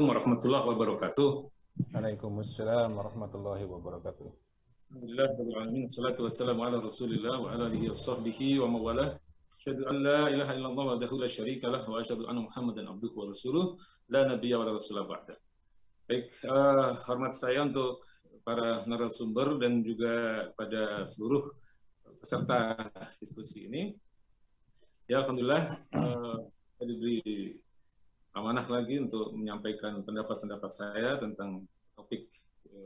Warahmatullahi wabarakatuh. Waalaikumsalam warahmatullahi wabarakatuh. Alhamdulillah rabbil alamin. Wassalatu wassalamu ala Rasulillah wa ala alihi washabbihi wa mawalah. Asyhadu an la ilaha illallah wahdahu la syarikalah wa asyhadu anna Muhammadan abduhu wa rasuluh la nabiyya wa la rasula ba'da. Baik, hormat saya untuk para narasumber dan juga pada seluruh peserta diskusi ini. Ya, alhamdulillah saya diberi amanah lagi untuk menyampaikan pendapat-pendapat saya tentang topik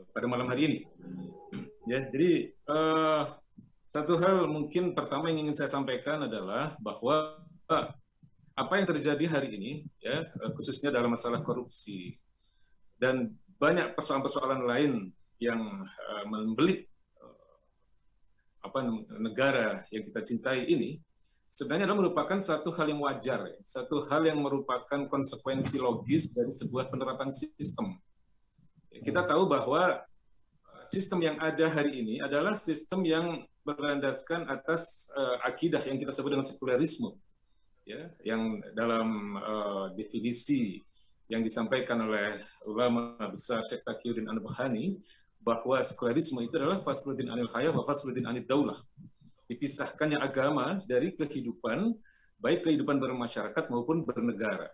pada malam hari ini. Ya, jadi satu hal mungkin pertama yang ingin saya sampaikan adalah bahwa apa yang terjadi hari ini, ya, khususnya dalam masalah korupsi dan banyak persoalan-persoalan lain yang membelit negara yang kita cintai ini, sebenarnya adalah merupakan satu hal yang wajar, ya. Satu hal yang merupakan konsekuensi logis dari sebuah penerapan sistem. Kita tahu bahwa sistem yang ada hari ini adalah sistem yang berlandaskan atas akidah yang kita sebut dengan sekularisme, ya, yang dalam definisi yang disampaikan oleh ulama besar Syekh Taqiyuddin An-Nabhani, bahwa sekularisme itu adalah fasluddin anil hayah wa fasluddin anid daulah. Dipisahkannya agama dari kehidupan, baik kehidupan bermasyarakat maupun bernegara.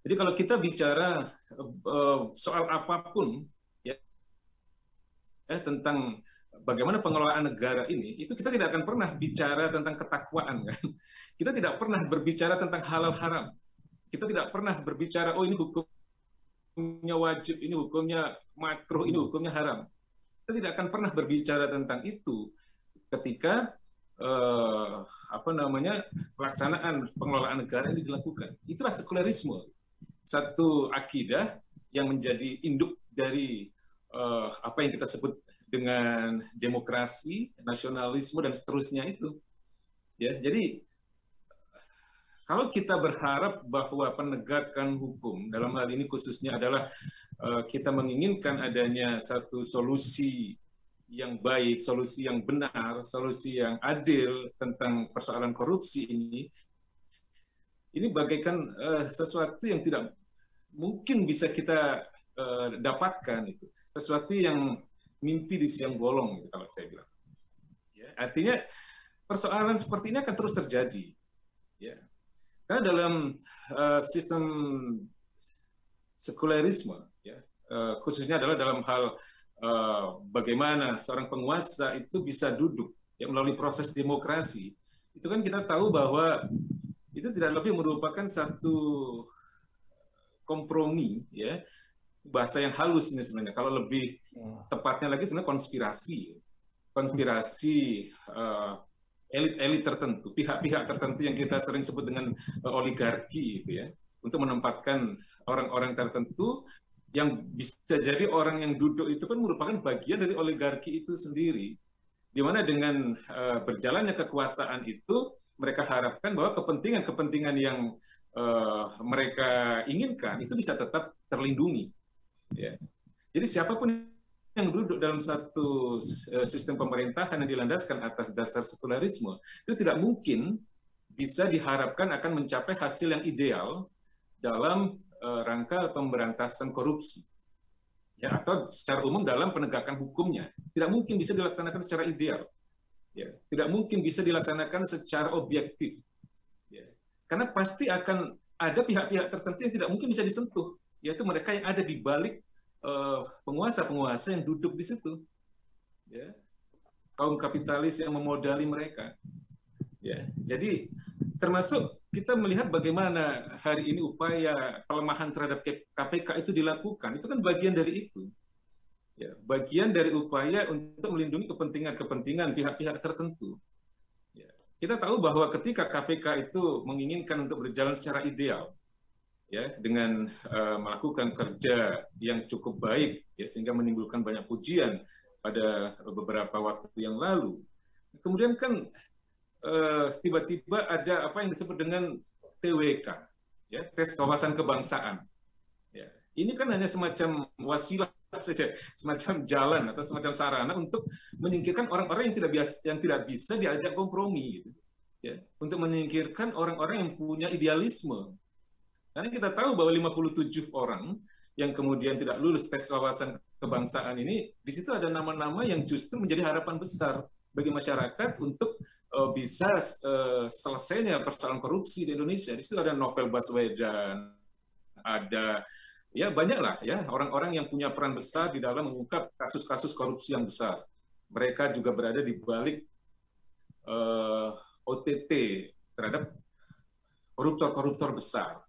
Jadi kalau kita bicara soal apapun, ya, tentang bagaimana pengelolaan negara ini, itu kita tidak akan pernah bicara tentang ketakwaan, kan? Kita tidak pernah berbicara tentang halal haram. Kita tidak pernah berbicara, oh ini hukumnya wajib, ini hukumnya makruh, ini hukumnya haram. Kita tidak akan pernah berbicara tentang itu ketika pelaksanaan pengelolaan negara ini dilakukan. Itulah sekularisme, satu akidah yang menjadi induk dari apa yang kita sebut dengan demokrasi, nasionalisme dan seterusnya itu. Ya, jadi kalau kita berharap bahwa penegakan hukum dalam hal ini khususnya adalah kita menginginkan adanya satu solusi yang baik, solusi yang benar, solusi yang adil tentang persoalan korupsi ini bagaikan sesuatu yang tidak mungkin bisa kita dapatkan, itu sesuatu yang mimpi di siang bolong, gitu, kalau saya bilang. Ya, artinya persoalan seperti ini akan terus terjadi. Ya. Karena dalam sistem sekularisme, ya, khususnya adalah dalam hal bagaimana seorang penguasa itu bisa duduk, ya, melalui proses demokrasi. Itu kan kita tahu bahwa itu tidak lebih merupakan satu kompromi, ya, bahasa yang halus ini sebenarnya. Kalau lebih tepatnya lagi sebenarnya konspirasi elit-elit tertentu, pihak-pihak tertentu yang kita sering sebut dengan oligarki, itu ya, untuk menempatkan orang-orang tertentu yang bisa jadi orang yang duduk itu pun merupakan bagian dari oligarki itu sendiri, di mana dengan berjalannya kekuasaan itu mereka harapkan bahwa kepentingan-kepentingan yang mereka inginkan itu bisa tetap terlindungi. Ya. Jadi siapapun yang duduk dalam satu sistem pemerintahan yang dilandaskan atas dasar sekularisme itu tidak mungkin bisa diharapkan akan mencapai hasil yang ideal dalam rangka pemberantasan korupsi, ya, atau secara umum dalam penegakan hukumnya. Tidak mungkin bisa dilaksanakan secara ideal, ya, tidak mungkin bisa dilaksanakan secara objektif, ya, karena pasti akan ada pihak-pihak tertentu yang tidak mungkin bisa disentuh, yaitu mereka yang ada di balik penguasa-penguasa yang duduk di situ, ya, kaum kapitalis yang memodali mereka, ya. Jadi termasuk kita melihat bagaimana hari ini upaya pelemahan terhadap KPK itu dilakukan, itu kan bagian dari itu, ya, bagian dari upaya untuk melindungi kepentingan-kepentingan pihak-pihak tertentu. Ya. Kita tahu bahwa ketika KPK itu menginginkan untuk berjalan secara ideal, ya, dengan melakukan kerja yang cukup baik, ya, sehingga menimbulkan banyak pujian pada beberapa waktu yang lalu. Kemudian kan tiba-tiba ada apa yang disebut dengan TWK, ya, tes wawasan kebangsaan. Ya, ini kan hanya semacam wasilah saja, semacam jalan atau semacam sarana untuk menyingkirkan orang-orang yang tidak bisa diajak kompromi, gitu, ya, untuk menyingkirkan orang-orang yang punya idealisme. Karena kita tahu bahwa 57 orang yang kemudian tidak lulus tes wawasan kebangsaan ini, di situ ada nama-nama yang justru menjadi harapan besar bagi masyarakat untuk bisa selesainya persoalan korupsi di Indonesia. Di situ ada Novel Baswedan, ada ya banyaklah ya orang-orang yang punya peran besar di dalam mengungkap kasus-kasus korupsi yang besar. Mereka juga berada di balik OTT terhadap koruptor-koruptor besar.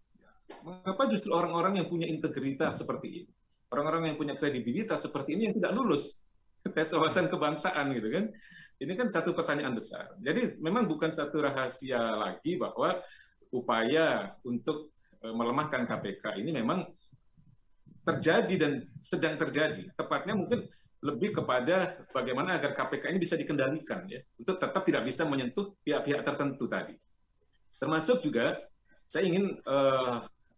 Mengapa justru orang-orang yang punya integritas seperti ini, orang-orang yang punya kredibilitas seperti ini yang tidak lulus tes wawasan kebangsaan gitu kan? Ini kan satu pertanyaan besar. Jadi memang bukan satu rahasia lagi bahwa upaya untuk melemahkan KPK ini memang terjadi dan sedang terjadi. Tepatnya mungkin lebih kepada bagaimana agar KPK ini bisa dikendalikan ya, untuk tetap tidak bisa menyentuh pihak-pihak tertentu tadi. Termasuk juga saya ingin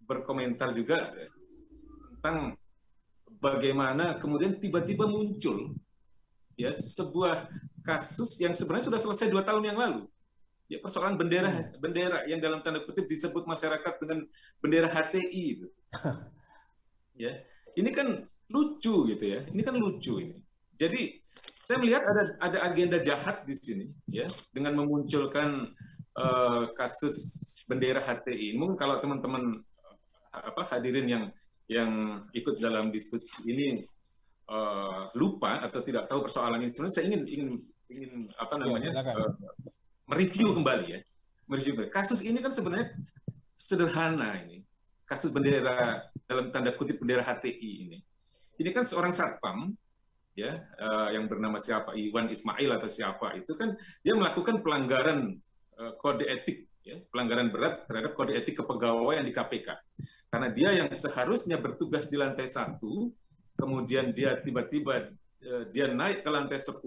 berkomentar juga tentang bagaimana kemudian tiba-tiba muncul ya sebuah kasus yang sebenarnya sudah selesai 2 tahun yang lalu. Ya, persoalan bendera yang dalam tanda kutip disebut masyarakat dengan bendera HTI itu. Ya, ini kan lucu gitu ya. Ini kan lucu ini. Jadi saya melihat ada agenda jahat di sini ya dengan memunculkan kasus bendera HTI. Mungkin kalau teman-teman hadirin yang ikut dalam diskusi ini lupa atau tidak tahu persoalan ini, sebenarnya saya ingin apa namanya mereview kembali ya. Kasus ini kan sebenarnya sederhana ini. Kasus bendera dalam tanda kutip bendera HTI ini. Ini kan seorang satpam ya yang bernama siapa Iwan Ismail atau siapa itu kan dia melakukan pelanggaran kode etik ya, pelanggaran berat terhadap kode etik kepegawaian di KPK. Karena dia yang seharusnya bertugas di lantai 1, kemudian dia tiba-tiba dia naik ke lantai 10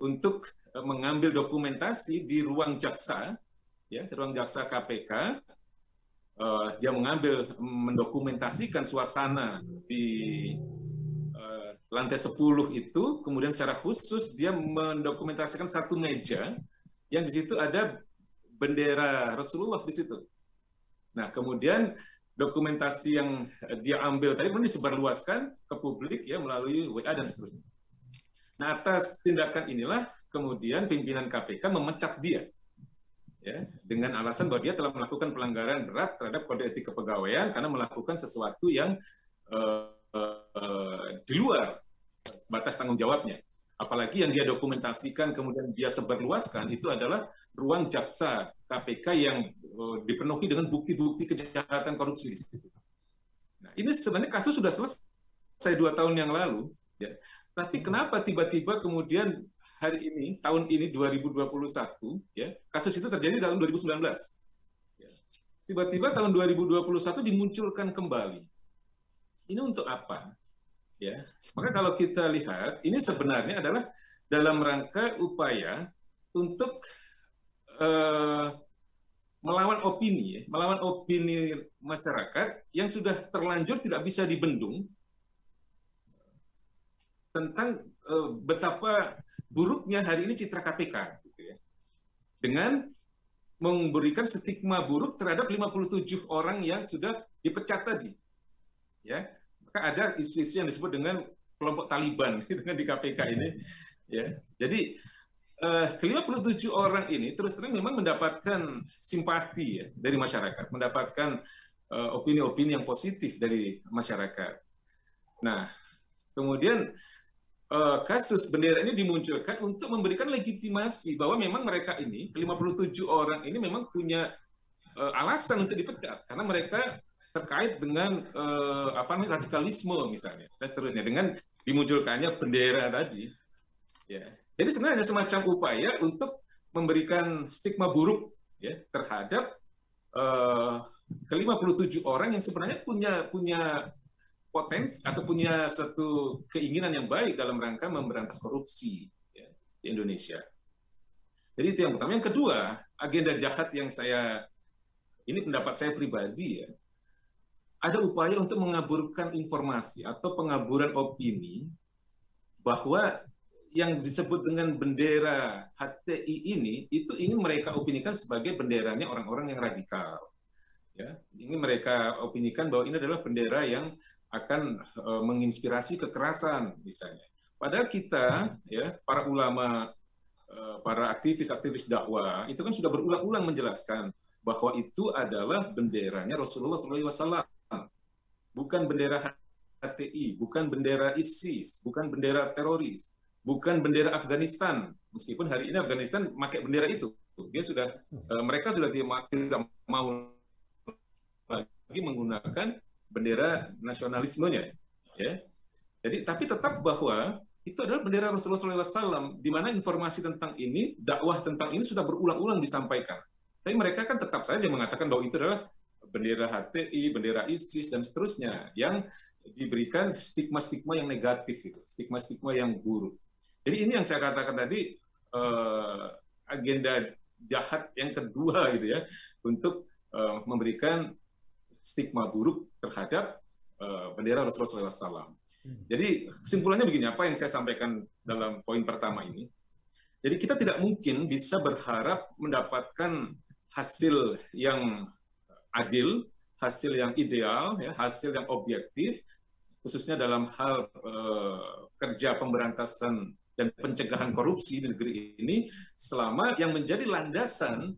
untuk mengambil dokumentasi di ruang jaksa, ya, ruang jaksa KPK. Dia mendokumentasikan suasana di lantai 10 itu, kemudian secara khusus dia mendokumentasikan satu meja yang di situ ada bendera Rasulullah di situ. Nah, kemudian dokumentasi yang dia ambil tadi kemudian disebarluaskan ke publik ya melalui WA dan seterusnya. Nah, atas tindakan inilah kemudian pimpinan KPK memecat dia. Ya, dengan alasan bahwa dia telah melakukan pelanggaran berat terhadap kode etik kepegawaian karena melakukan sesuatu yang di luar batas tanggung jawabnya. Apalagi yang dia dokumentasikan kemudian dia sebarluaskan itu adalah ruang jaksa KPK yang dipenuhi dengan bukti-bukti kejahatan korupsi di situ. Nah, ini sebenarnya kasus sudah selesai 2 tahun yang lalu, ya. Tapi kenapa tiba-tiba kemudian hari ini, tahun ini 2021, ya, kasus itu terjadi tahun 2019. Ya. Tiba-tiba tahun 2021 dimunculkan kembali. Ini untuk apa? Ya, maka kalau kita lihat, ini sebenarnya adalah dalam rangka upaya untuk melawan opini masyarakat yang sudah terlanjur tidak bisa dibendung tentang betapa buruknya hari ini citra KPK, gitu ya. Dengan memberikan stigma buruk terhadap 57 orang yang sudah dipecat tadi, ya. Maka ada isu-isu yang disebut dengan kelompok Taliban gitu kan di KPK ini, ya. Jadi ke-57 orang ini terus terang memang mendapatkan simpati ya dari masyarakat, mendapatkan opini-opini yang positif dari masyarakat. Nah, kemudian kasus bendera ini dimunculkan untuk memberikan legitimasi bahwa memang mereka ini, 57 orang ini memang punya alasan untuk dipecat karena mereka terkait dengan radikalisme misalnya dan seterusnya dengan dimunculkannya bendera tadi. Ya. Jadi sebenarnya ada semacam upaya untuk memberikan stigma buruk ya terhadap ke-57 orang yang sebenarnya punya potensi atau punya satu keinginan yang baik dalam rangka memberantas korupsi ya, di Indonesia. Jadi itu yang pertama. Yang kedua, agenda jahat yang ini pendapat saya pribadi ya, ada upaya untuk mengaburkan informasi atau pengaburan opini bahwa yang disebut dengan bendera HTI ini itu ingin mereka opinikan sebagai benderanya orang-orang yang radikal. Ya, ini mereka opinikan bahwa ini adalah bendera yang akan menginspirasi kekerasan misalnya. Padahal kita, ya, para ulama, para aktivis-aktivis dakwah itu kan sudah berulang-ulang menjelaskan bahwa itu adalah benderanya Rasulullah SAW, bukan bendera HTI, bukan bendera ISIS, bukan bendera teroris, bukan bendera Afghanistan. Meskipun hari ini Afghanistan pakai bendera itu, dia sudah mereka sudah tidak mau lagi menggunakan bendera nasionalismenya, ya. Jadi tapi tetap bahwa itu adalah bendera Rasulullah SAW, di mana informasi tentang ini, dakwah tentang ini sudah berulang-ulang disampaikan. Tapi mereka kan tetap saja mengatakan bahwa itu adalah bendera HTI, bendera ISIS dan seterusnya yang diberikan stigma-stigma yang negatif, itu, stigma-stigma yang buruk. Jadi ini yang saya katakan tadi, agenda jahat yang kedua gitu ya, untuk memberikan stigma buruk terhadap bendera Rasulullah SAW. Jadi kesimpulannya begini, apa yang saya sampaikan dalam poin pertama ini. Jadi kita tidak mungkin bisa berharap mendapatkan hasil yang adil, hasil yang ideal, ya, hasil yang objektif, khususnya dalam hal kerja pemberantasan dan pencegahan korupsi di negeri ini, selama yang menjadi landasan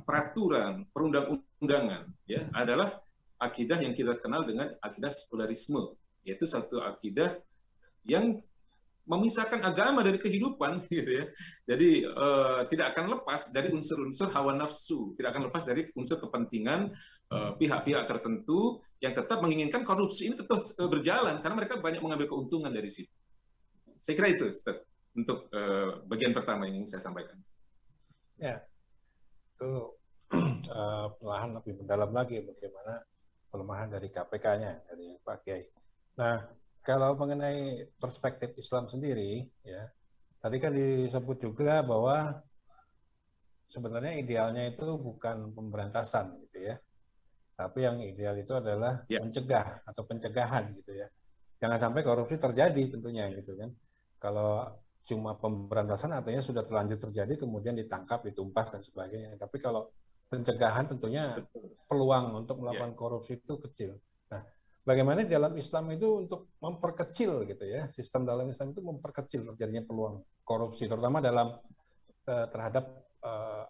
peraturan perundang-undangan, ya, adalah akidah yang kita kenal dengan akidah sekularisme, yaitu satu akidah yang memisahkan agama dari kehidupan, gitu ya. Jadi tidak akan lepas dari unsur-unsur hawa nafsu, tidak akan lepas dari unsur kepentingan pihak-pihak tertentu yang tetap menginginkan korupsi ini tetap berjalan karena mereka banyak mengambil keuntungan dari situ. Saya kira itu, Ustaz, untuk bagian pertama yang ingin saya sampaikan. Ya, itu perlahan lebih mendalam lagi bagaimana pelemahan dari KPK-nya, dari Pak Kiai. Nah, kalau mengenai perspektif Islam sendiri, ya, tadi kan disebut juga bahwa sebenarnya idealnya itu bukan pemberantasan, gitu ya, tapi yang ideal itu adalah mencegah atau pencegahan, gitu ya. Jangan sampai korupsi terjadi tentunya, gitu kan. Kalau cuma pemberantasan artinya sudah terlanjur terjadi, kemudian ditangkap, ditumpas dan sebagainya. Tapi kalau pencegahan tentunya peluang untuk melakukan korupsi itu kecil. Nah, bagaimana dalam Islam itu untuk memperkecil gitu ya, sistem dalam Islam itu memperkecil terjadinya peluang korupsi, terutama dalam terhadap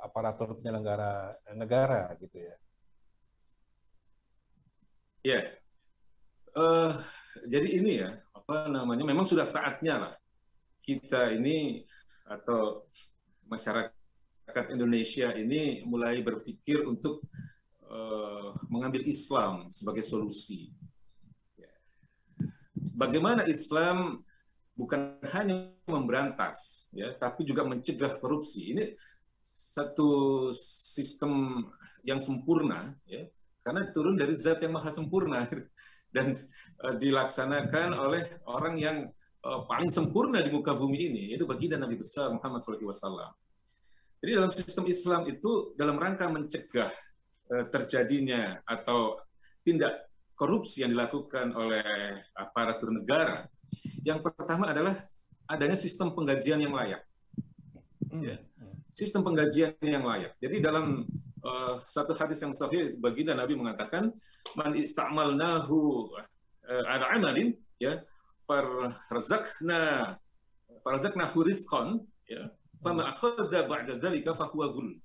aparatur penyelenggara negara gitu ya. Ya, jadi ini ya, apa namanya, memang sudah saatnya lah kita ini atau masyarakat Indonesia ini mulai berpikir untuk mengambil Islam sebagai solusi. Bagaimana Islam bukan hanya memberantas, ya, tapi juga mencegah korupsi. Ini satu sistem yang sempurna, ya, karena turun dari Zat yang maha sempurna dan dilaksanakan oleh orang yang paling sempurna di muka bumi ini, yaitu baginda Nabi besar Muhammad SAW. Jadi dalam sistem Islam itu dalam rangka mencegah terjadinya atau tindak korupsi yang dilakukan oleh aparatur negara, yang pertama adalah adanya sistem penggajian yang layak. Ya. Sistem penggajian yang layak. Jadi dalam satu hadis yang sahih, baginda Nabi mengatakan, man ista'malnahu ala amalin, ya, farzaqnahu rizqan, ya, fama akhadha ba'da dzalika fahuwa ghul.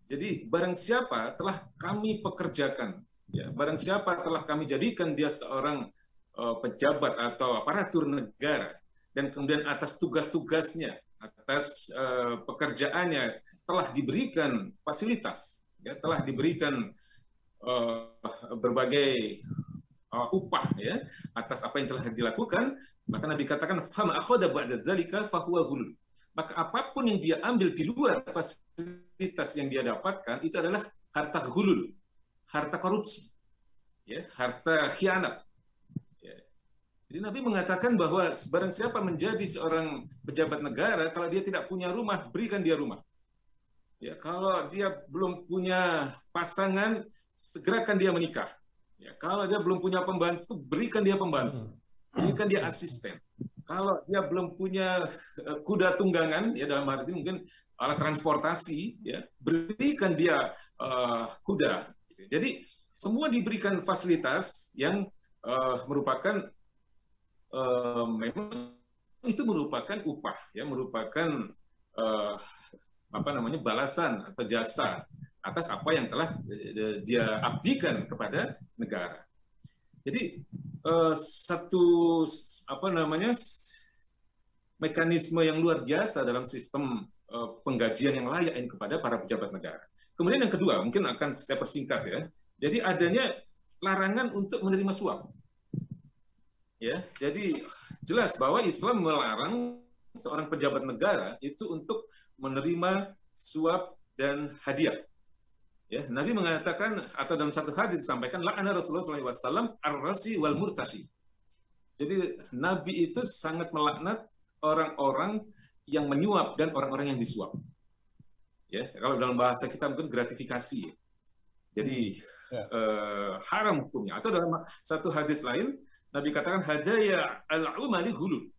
Jadi barang siapa telah kami pekerjakan, ya, barang siapa telah kami jadikan dia seorang pejabat atau aparatur negara, dan kemudian atas tugas-tugasnya, atas pekerjaannya telah diberikan fasilitas, ya, telah diberikan berbagai upah, ya, atas apa yang telah dilakukan, maka Nabi katakan fama akhadha ba'da dzalika fahuwa ghul. Maka apapun yang dia ambil di luar fasilitas yang dia dapatkan itu adalah harta ghulul, harta korupsi, ya, harta khianat. Ya. Jadi Nabi mengatakan bahwa barang siapa menjadi seorang pejabat negara, kalau dia tidak punya rumah, berikan dia rumah. Ya, kalau dia belum punya pasangan, segerakan dia menikah. Ya, kalau dia belum punya pembantu, berikan dia pembantu, berikan dia asisten. Kalau dia belum punya kuda tunggangan, ya, dalam arti mungkin alat transportasi, ya, berikan dia kuda Jadi semua diberikan fasilitas yang merupakan memang itu merupakan upah, ya, merupakan balasan atau jasa atas apa yang telah dia abdikan kepada negara. Jadi satu mekanisme yang luar biasa dalam sistem penggajian yang layak ini kepada para pejabat negara. Kemudian yang kedua, mungkin akan saya persingkat ya. Jadi adanya larangan untuk menerima suap. Ya, jadi jelas bahwa Islam melarang seorang pejabat negara itu untuk menerima suap dan hadiah. Ya, Nabi mengatakan atau dalam satu hadis disampaikan la'ana Rasulullah SAW ar-rasi wal murtashi. Jadi Nabi itu sangat melaknat orang-orang yang menyuap dan orang-orang yang disuap. Ya, kalau dalam bahasa kita mungkin gratifikasi. Jadi haram hukumnya. Atau dalam satu hadis lain Nabi katakan hadaya al-umali ghulul.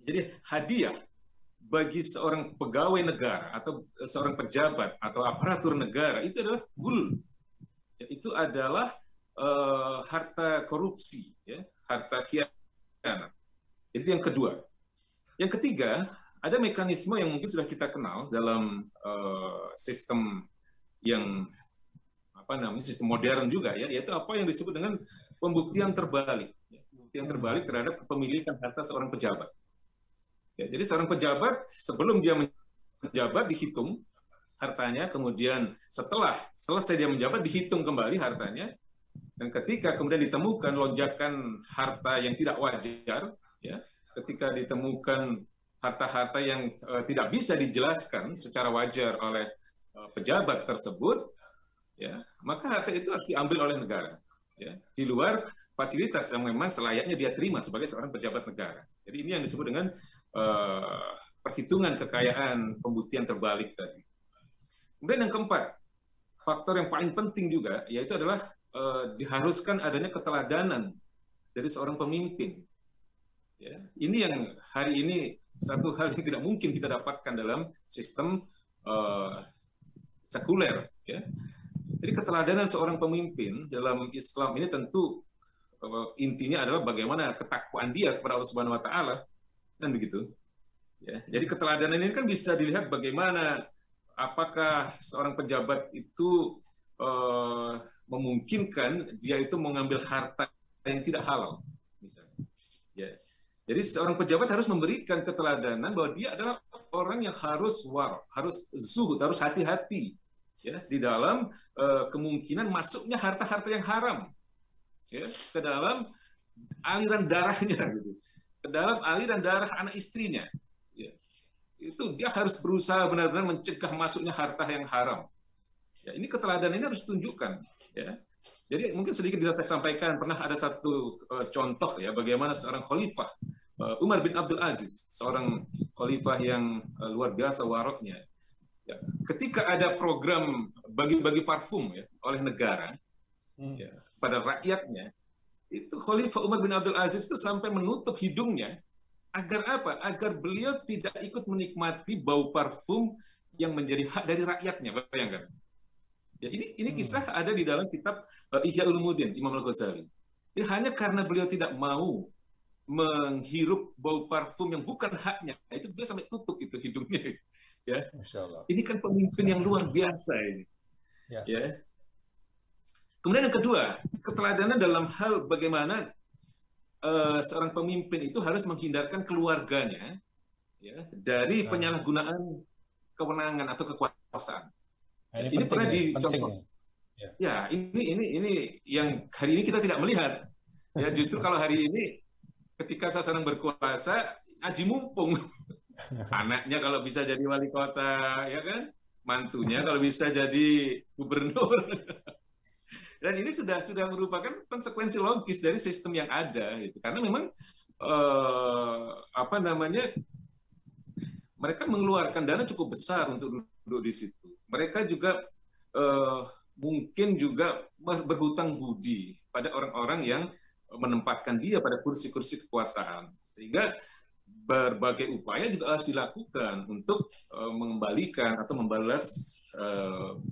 Jadi hadiah bagi seorang pegawai negara atau seorang pejabat atau aparatur negara itu adalah ghulul. Ya, itu adalah harta korupsi, ya, harta khianat. Itu yang kedua. Yang ketiga, ada mekanisme yang mungkin sudah kita kenal dalam sistem yang sistem modern juga, ya, yaitu apa yang disebut dengan pembuktian terbalik. Ya, pembuktian terbalik terhadap kepemilikan harta seorang pejabat. Ya, jadi seorang pejabat sebelum dia menjabat dihitung hartanya, kemudian setelah selesai dia menjabat dihitung kembali hartanya, dan ketika kemudian ditemukan lonjakan harta yang tidak wajar, ya, ketika ditemukan harta-harta yang tidak bisa dijelaskan secara wajar oleh pejabat tersebut, ya, maka harta itu harus diambil oleh negara, ya, di luar fasilitas yang memang selayaknya dia terima sebagai seorang pejabat negara. Jadi ini yang disebut dengan perhitungan kekayaan pembuktian terbalik tadi. Kemudian yang keempat, faktor yang paling penting juga yaitu adalah diharuskan adanya keteladanan dari seorang pemimpin. Ya, ini yang hari ini satu hal yang tidak mungkin kita dapatkan dalam sistem sekuler. Ya. Jadi keteladanan seorang pemimpin dalam Islam ini tentu intinya adalah bagaimana ketakwaan dia kepada Allah Subhanahu Wa Taala. Kan begitu. Ya, jadi keteladanan ini kan bisa dilihat bagaimana apakah seorang pejabat itu memungkinkan dia itu mengambil harta yang tidak halal, misalnya. Ya. Jadi seorang pejabat harus memberikan keteladanan bahwa dia adalah orang yang harus harus zuhud, harus hati-hati, ya, di dalam kemungkinan masuknya harta-harta yang haram, ya, ke dalam aliran darahnya, gitu. Ke dalam aliran darah anak istrinya, ya. Itu dia harus berusaha benar-benar mencegah masuknya harta yang haram. Ya, ini keteladanan ini harus ditunjukkan, ya. Jadi mungkin sedikit bisa saya sampaikan, pernah ada satu contoh, ya, bagaimana seorang khalifah Umar bin Abdul Aziz, seorang khalifah yang luar biasa waraknya. Ya, ketika ada program bagi-bagi parfum, ya, oleh negara, ya, pada rakyatnya, itu Khalifah Umar bin Abdul Aziz itu sampai menutup hidungnya agar apa? Agar beliau tidak ikut menikmati bau parfum yang menjadi hak dari rakyatnya. Bayangkan. Ya, ini kisah ada di dalam kitab Ihya Ulumuddin Imam Al-Ghazali. Jadi hanya karena beliau tidak mau menghirup bau parfum yang bukan haknya, itu beliau sampai tutup itu hidungnya. Ya. Masya Allah. Ini kan pemimpin yang luar biasa ini. Ya. Ya. Kemudian yang kedua, keteladanan dalam hal bagaimana seorang pemimpin itu harus menghindarkan keluarganya, ya, dari penyalahgunaan kewenangan atau kekuasaan. Nah, ini pernah dicontoh. Ya, ini yang hari ini kita tidak melihat. Ya, justru kalau hari ini ketika seseorang berkuasa, aji mumpung. Anaknya kalau bisa jadi wali kota, ya kan? Mantunya kalau bisa jadi gubernur. Dan ini sudah merupakan konsekuensi logis dari sistem yang ada, gitu. Karena memang mereka mengeluarkan dana cukup besar untuk duduk di situ. Mereka juga mungkin juga berhutang budi pada orang-orang yang menempatkan dia pada kursi-kursi kekuasaan, sehingga berbagai upaya juga harus dilakukan untuk mengembalikan atau membalas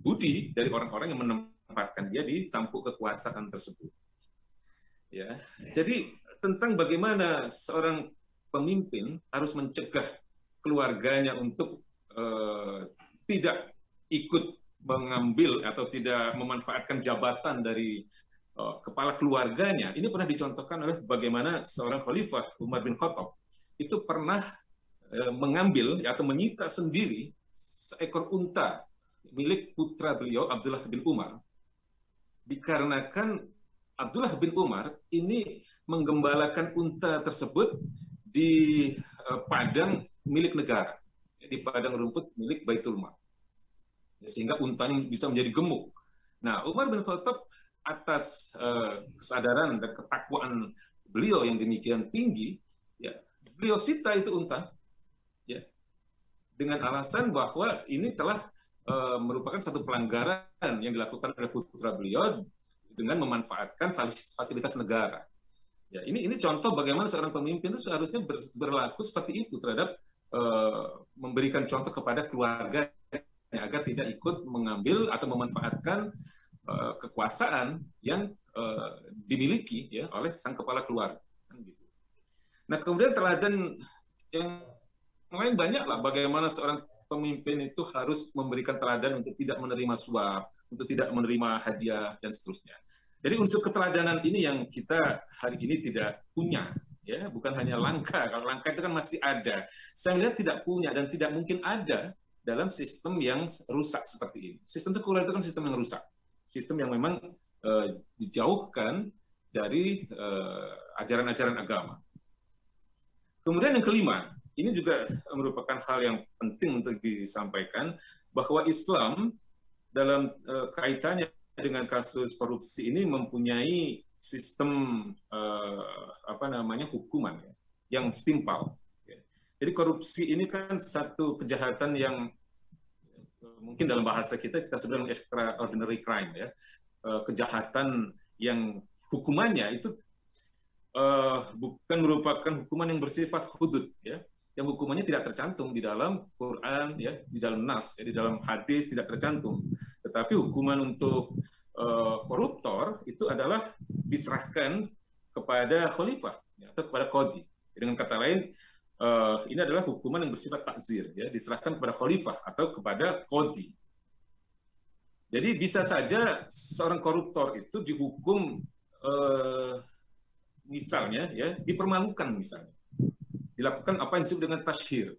budi dari orang-orang yang menempatkan dia di tampuk kekuasaan tersebut. Ya, jadi tentang bagaimana seorang pemimpin harus mencegah keluarganya untuk tidak ikut mengambil atau tidak memanfaatkan jabatan dari kepala keluarganya. Ini pernah dicontohkan oleh bagaimana seorang khalifah Umar bin Khattab itu pernah mengambil atau menyita sendiri seekor unta milik putra beliau Abdullah bin Umar, dikarenakan Abdullah bin Umar ini menggembalakan unta tersebut di padang milik negara, di padang rumput milik Baitul Mal, sehingga untanya bisa menjadi gemuk. Nah, Umar bin Khattab atas kesadaran dan ketakwaan beliau yang demikian tinggi, ya, beliau sita itu unta, ya, dengan alasan bahwa ini telah merupakan satu pelanggaran yang dilakukan oleh putra beliau dengan memanfaatkan fasilitas negara. Ya, ini contoh bagaimana seorang pemimpin itu seharusnya berlaku seperti itu terhadap memberikan contoh kepada keluarga agar tidak ikut mengambil atau memanfaatkan kekuasaan yang dimiliki ya oleh sang kepala keluarga. Nah, kemudian teladan yang lain banyaklah bagaimana seorang pemimpin itu harus memberikan teladan untuk tidak menerima suap, untuk tidak menerima hadiah dan seterusnya. Jadi unsur keteladanan ini yang kita hari ini tidak punya, ya, bukan hanya langka. Kalau langka itu kan masih ada. Saya melihat tidak punya dan tidak mungkin ada dalam sistem yang rusak seperti ini. Sistem sekuler itu kan sistem yang rusak, sistem yang memang dijauhkan dari ajaran-ajaran agama. Kemudian yang kelima, ini juga merupakan hal yang penting untuk disampaikan, bahwa Islam dalam kaitannya dengan kasus korupsi ini mempunyai sistem hukuman ya, yang setimpal. Jadi korupsi ini kan satu kejahatan yang mungkin dalam bahasa kita sebut dengan extraordinary crime, ya, kejahatan yang hukumannya itu bukan merupakan hukuman yang bersifat hudud, ya, yang hukumannya tidak tercantum di dalam Quran, ya, di dalam nas, ya, di dalam hadis tidak tercantum. Tetapi hukuman untuk koruptor itu adalah diserahkan kepada khalifah, ya, atau kepada qadhi. Dengan kata lain, ini adalah hukuman yang bersifat takzir, ya, diserahkan kepada khalifah atau kepada qadhi. Jadi bisa saja seorang koruptor itu dihukum misalnya, ya, dipermalukan misalnya. Dilakukan apa yang disebut dengan tasyhir,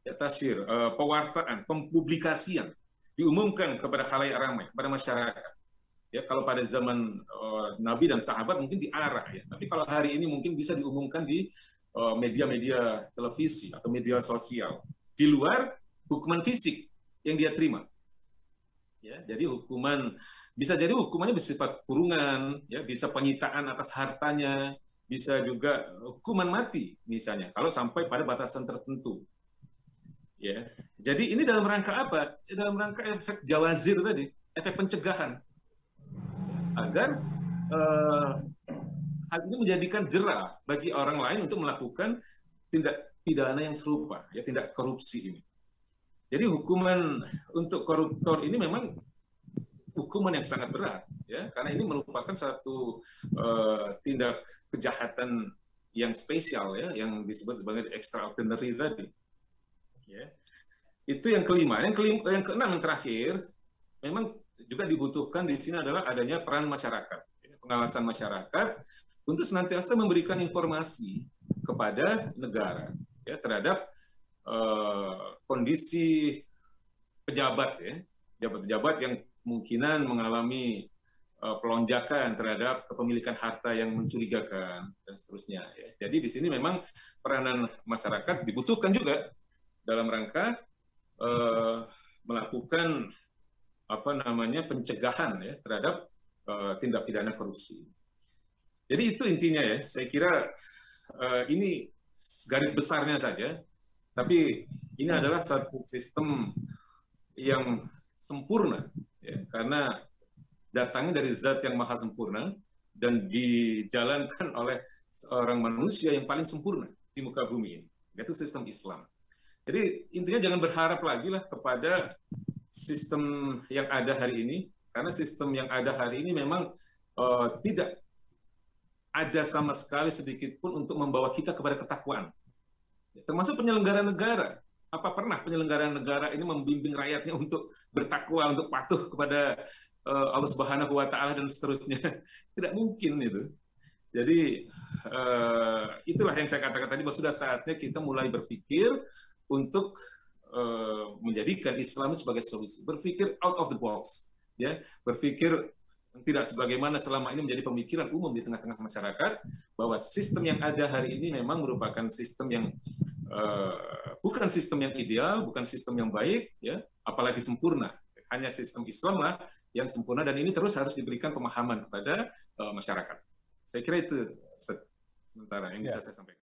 ya, tasyhir, pewartaan, pempublikasian, diumumkan kepada khalayak ramai, kepada masyarakat. Ya, kalau pada zaman Nabi dan sahabat mungkin diarah, ya, tapi kalau hari ini mungkin bisa diumumkan di media-media televisi atau media sosial, di luar hukuman fisik yang dia terima. Ya, jadi bisa jadi hukumannya bersifat kurungan, ya, bisa penyitaan atas hartanya, bisa juga hukuman mati misalnya kalau sampai pada batasan tertentu. Ya, jadi ini dalam rangka apa? Dalam rangka efek jawazir tadi, efek pencegahan, agar hal ini menjadikan jera bagi orang lain untuk melakukan tindak pidana yang serupa, ya, tindak korupsi ini. Jadi hukuman untuk koruptor ini memang hukuman yang sangat berat, ya, karena ini merupakan satu tindak kejahatan yang spesial, ya, yang disebut sebagai extraordinary tadi. Ya. Itu yang kelima. Yang keenam, yang terakhir, memang juga dibutuhkan di sini adalah adanya peran masyarakat, ya, pengawasan masyarakat untuk senantiasa memberikan informasi kepada negara, ya, terhadap kondisi pejabat, ya, pejabat-pejabat yang kemungkinan mengalami pelonjakan terhadap kepemilikan harta yang mencurigakan dan seterusnya, ya. Jadi di sini memang peranan masyarakat dibutuhkan juga dalam rangka melakukan pencegahan, ya, terhadap tindak pidana korupsi. Jadi itu intinya, ya. Saya kira ini garis besarnya saja, tapi ini adalah satu sistem yang sempurna, ya, karena datangnya dari zat yang maha sempurna dan dijalankan oleh seorang manusia yang paling sempurna di muka bumi ini, yaitu sistem Islam. Jadi intinya jangan berharap lagi lah kepada sistem yang ada hari ini, Karena sistem yang ada hari ini memang tidak ada sama sekali sedikit pun untuk membawa kita kepada ketakwaan. Termasuk penyelenggara negara. Apa pernah penyelenggara negara ini membimbing rakyatnya untuk bertakwa, untuk patuh kepada Allah Subhanahu wa Ta'ala dan seterusnya? Tidak mungkin itu. Jadi itulah yang saya katakan tadi, bahwa sudah saatnya kita mulai berpikir untuk menjadikan Islam sebagai solusi, berpikir out of the box, ya, berpikir tidak sebagaimana selama ini menjadi pemikiran umum di tengah-tengah masyarakat, bahwa sistem yang ada hari ini memang merupakan sistem yang bukan sistem yang ideal, bukan sistem yang baik, ya, apalagi sempurna. Hanya sistem Islam lah yang sempurna, dan ini terus harus diberikan pemahaman kepada masyarakat. Saya kira itu sementara yang bisa saya sampaikan.